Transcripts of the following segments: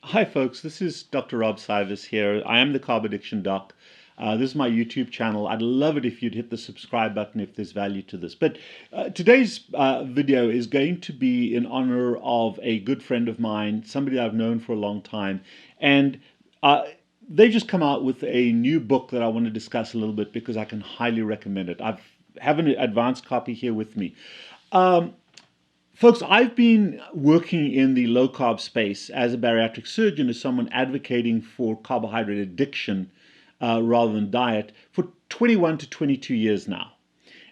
Hi folks, this is Dr. Rob Cywes here. I am the Carb Addiction Doc. This is my YouTube channel. I'd love it if you'd hit the subscribe button if there's value to this. But today's video is going to be in honor of a good friend of mine, somebody I've known for a long time. And they've just come out with a new book that I want to discuss a little bit because I can highly recommend it. I have an advanced copy here with me. Folks, I've been working in the low-carb space as a bariatric surgeon, as someone advocating for carbohydrate addiction rather than diet for 21 to 22 years now.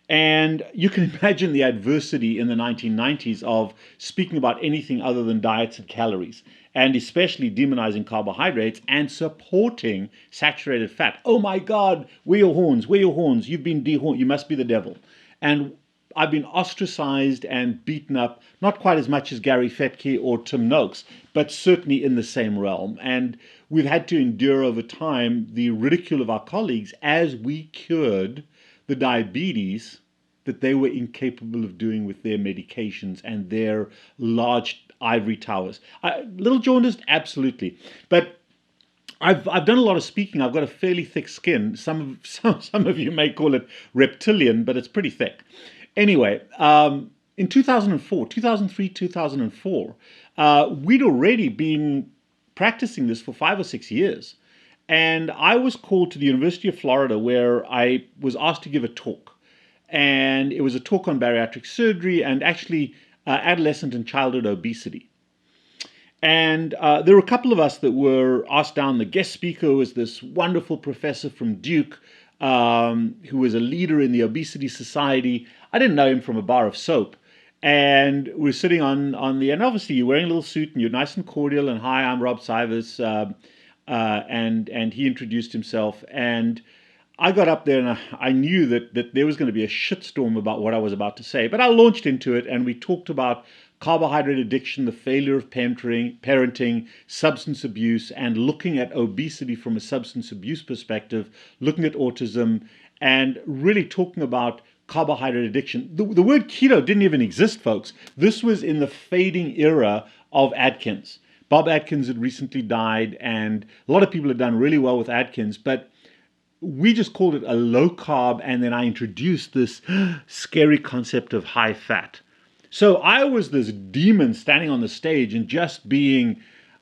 And you can imagine the adversity in the 1990s of speaking about anything other than diets and calories, and especially demonizing carbohydrates and supporting saturated fat. Oh my God, where your horns, where your horns? You've been dehorned, you must be the devil. And I've been ostracized and beaten up, not quite as much as Gary Fettke or Tim Noakes, but certainly in the same realm. And we've had to endure over time the ridicule of our colleagues as we cured the diabetes that they were incapable of doing with their medications and their large ivory towers. Little jaundiced? Absolutely. But I've done a lot of speaking. I've got a fairly thick skin. Some of you may call it reptilian, but it's pretty thick. Anyway, in 2003, 2004, we'd already been practicing this for 5 or 6 years. And I was called to the University of Florida where I was asked to give a talk. And it was a talk on bariatric surgery and actually adolescent and childhood obesity. And there were a couple of us that were asked down. The guest speaker was this wonderful professor from Duke, who was a leader in the Obesity Society. I didn't know him from a bar of soap. And we're sitting on and obviously you're wearing a little suit and you're nice and cordial and hi, I'm Rob Cywes. And he introduced himself. And I got up there and I knew that there was going to be a shitstorm about what I was about to say. But I launched into it and we talked about carbohydrate addiction, the failure of parenting, substance abuse, and looking at obesity from a substance abuse perspective, looking at autism, and really talking about carbohydrate addiction. The word keto didn't even exist, folks. This was in the fading era of Atkins. Bob Atkins had recently died, and a lot of people had done really well with Atkins, but we just called it a low carb, and then I introduced this scary concept of high fat. So I was this demon standing on the stage and just being,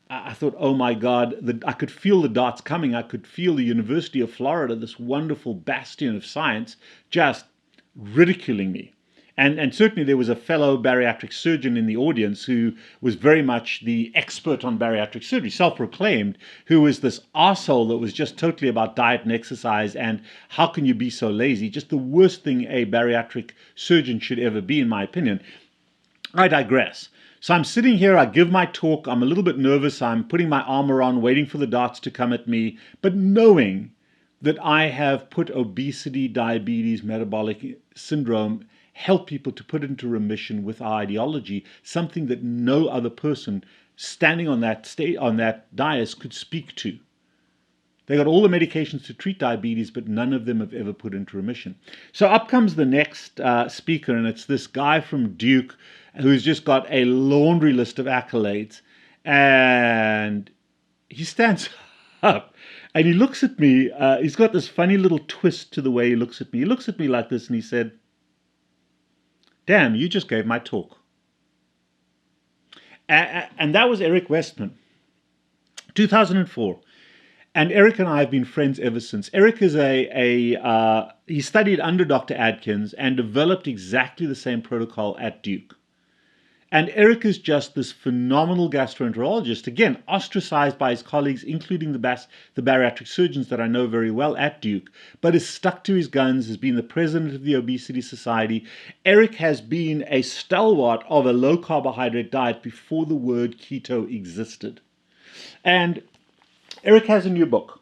I thought, oh my God, I could feel the darts coming. I could feel the University of Florida, this wonderful bastion of science, just ridiculing me. And certainly there was a fellow bariatric surgeon in the audience who was very much the expert on bariatric surgery, self-proclaimed, who was this arsehole that was just totally about diet and exercise and how can you be so lazy? Just the worst thing a bariatric surgeon should ever be, in my opinion. I digress. So I'm sitting here, I give my talk, I'm a little bit nervous, I'm putting my armor on, waiting for the darts to come at me, but knowing that I have put obesity, diabetes, metabolic syndrome, help people to put into remission with our ideology, something that no other person standing on that dais could speak to. They got all the medications to treat diabetes, but none of them have ever put into remission. So up comes the next speaker, and it's this guy from Duke who's just got a laundry list of accolades. And he stands up and he looks at me. He's got this funny little twist to the way he looks at me. He looks at me like this and he said, "Damn, you just gave my talk." And that was Eric Westman, 2004. And Eric and I have been friends ever since. Eric is he studied under Dr. Atkins and developed exactly the same protocol at Duke. And Eric is just this phenomenal gastroenterologist, again, ostracized by his colleagues, including the bariatric surgeons that I know very well at Duke, but is stuck to his guns, has been the president of the Obesity Society. Eric has been a stalwart of a low-carbohydrate diet before the word keto existed. And Eric has a new book.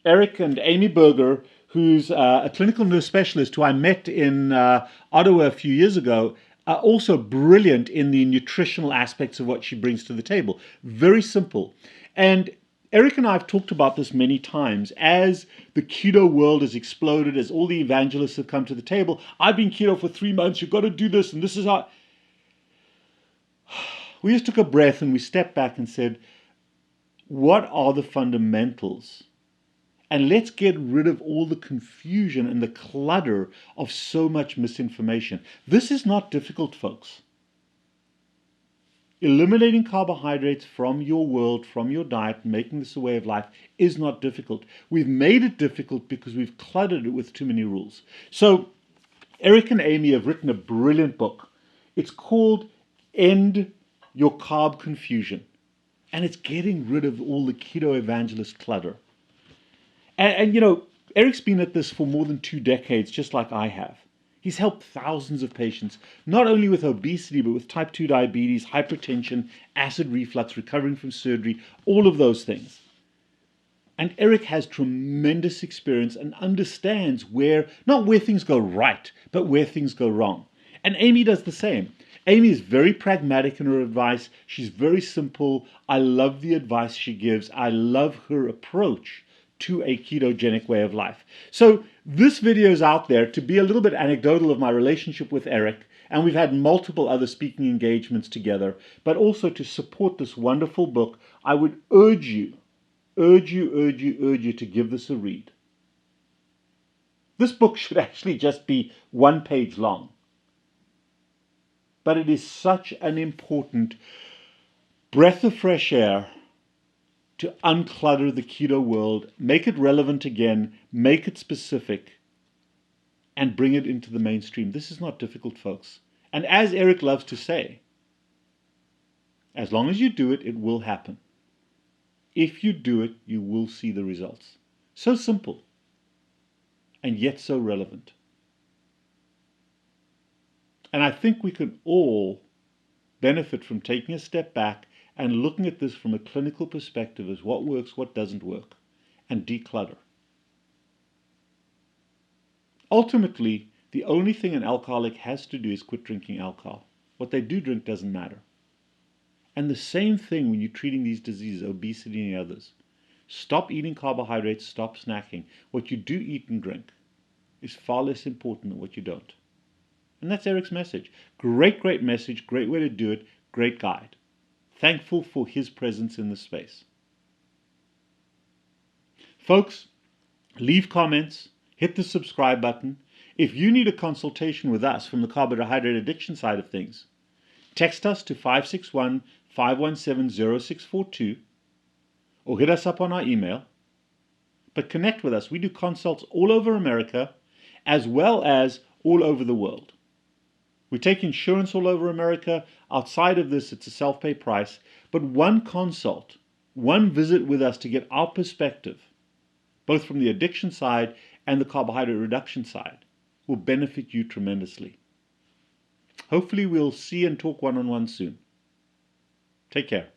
Eric and Amy Berger, who's a clinical nurse specialist who I met in Ottawa a few years ago, are also brilliant in the nutritional aspects of what she brings to the table. Very simple. And Eric and I have talked about this many times. As the keto world has exploded, as all the evangelists have come to the table, I've been keto for 3 months, you've got to do this, and this is how... We just took a breath and we stepped back and said, what are the fundamentals? And let's get rid of all the confusion and the clutter of so much misinformation. This is not difficult, folks. Eliminating carbohydrates from your world, from your diet, making this a way of life is not difficult. We've made it difficult because we've cluttered it with too many rules. So Eric and Amy have written a brilliant book. It's called End Your Carb Confusion. And it's getting rid of all the keto evangelist clutter. And you know, Eric's been at this for more than 2 decades, just like I have. He's helped thousands of patients, not only with obesity, but with type 2 diabetes, hypertension, acid reflux, recovering from surgery, all of those things. And Eric has tremendous experience and understands not where things go right, but where things go wrong. And Amy does the same. Amy is very pragmatic in her advice. She's very simple. I love the advice she gives. I love her approach to a ketogenic way of life. So this video is out there to be a little bit anecdotal of my relationship with Eric, and we've had multiple other speaking engagements together, but also to support this wonderful book. I would urge you to give this a read. This book should actually just be 1 page long, but it is such an important breath of fresh air to unclutter the keto world, make it relevant again, make it specific, and bring it into the mainstream. This is not difficult, folks. And as Eric loves to say, as long as you do it, it will happen. If you do it, you will see the results. So simple, and yet so relevant. And I think we can all benefit from taking a step back and looking at this from a clinical perspective as what works, what doesn't work, and declutter. Ultimately, the only thing an alcoholic has to do is quit drinking alcohol. What they do drink doesn't matter. And the same thing when you're treating these diseases, obesity and others. Stop eating carbohydrates, stop snacking. What you do eat and drink is far less important than what you don't. And that's Eric's message. Great message, great way to do it, great guide. Thankful for his presence in the space. Folks, leave comments, hit the subscribe button. If you need a consultation with us from the carbohydrate addiction side of things, text us to 561-517-0642 or hit us up on our email. But connect with us. We do consults all over America as well as all over the world. We take insurance all over America. Outside of this, it's a self-pay price. But one consult, one visit with us to get our perspective, both from the addiction side and the carbohydrate reduction side, will benefit you tremendously. Hopefully we'll see and talk one-on-one soon. Take care.